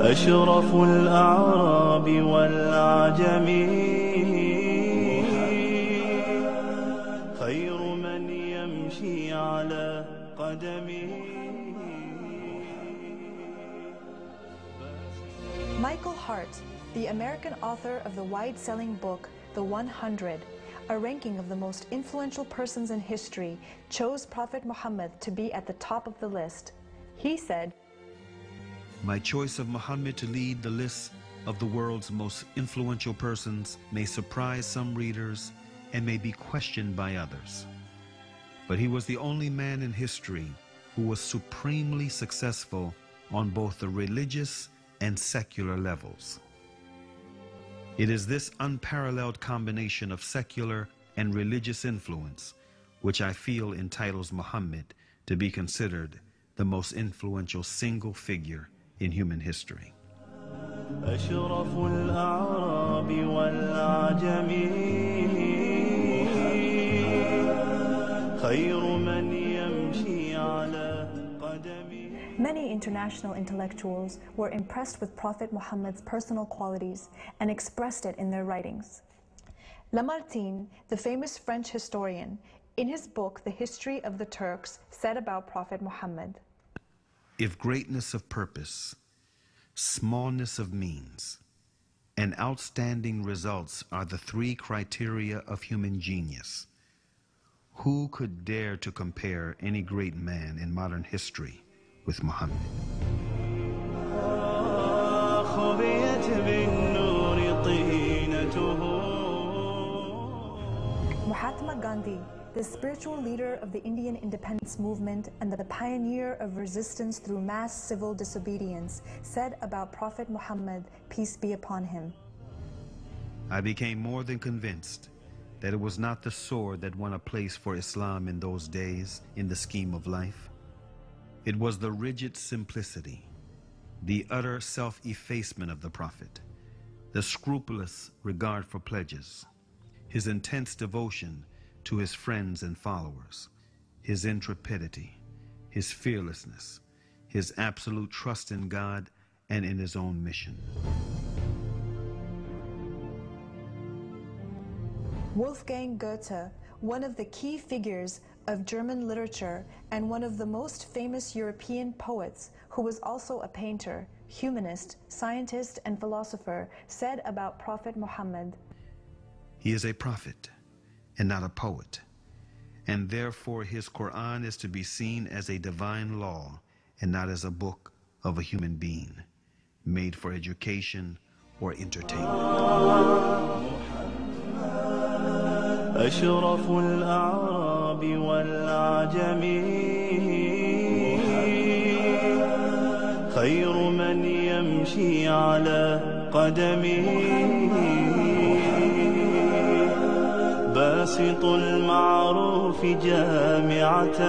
أشرف الأعراب والعجم خير من يمشي على قدمه. Michael Hart, the American author of the wide-selling book The 100, a ranking of the most influential persons in history, chose Prophet Muhammad to be at the top of the list. He said, "My choice of Muhammad to lead the list of the world's most influential persons may surprise some readers and may be questioned by others. But he was the only man in history who was supremely successful on both the religious and secular levels. It is this unparalleled combination of secular and religious influence which I feel entitles Muhammad to be considered the most influential single figure in human history." أشرف الأعراب والعجم خير من يمشي على قدمه. Many international intellectuals were impressed with Prophet Muhammad's personal qualities and expressed it in their writings. Lamartine, the famous French historian, in his book The History of the Turks, said about Prophet Muhammad, "If greatness of purpose, smallness of means, and outstanding results are the three criteria of human genius, who could dare to compare any great man in modern history with Muhammad?" Mahatma Gandhi, the spiritual leader of the Indian independence movement and the pioneer of resistance through mass civil disobedience, said about Prophet Muhammad, peace be upon him, "I became more than convinced that it was not the sword that won a place for Islam in those days in the scheme of life. It was the rigid simplicity, the utter self-effacement of the Prophet, the scrupulous regard for pledges, his intense devotion to his friends and followers, his intrepidity, his fearlessness, his absolute trust in God and in his own mission." Wolfgang Goethe, one of the key figures of German literature and one of the most famous European poets, who was also a painter, humanist, scientist, and philosopher, said about Prophet Muhammad, "He is a prophet and not a poet, and therefore his Quran is to be seen as a divine law and not as a book of a human being, made for education or entertainment." أشرف الأعراب والعجم خير من يمشي على قدمه باسط المعروف جامعة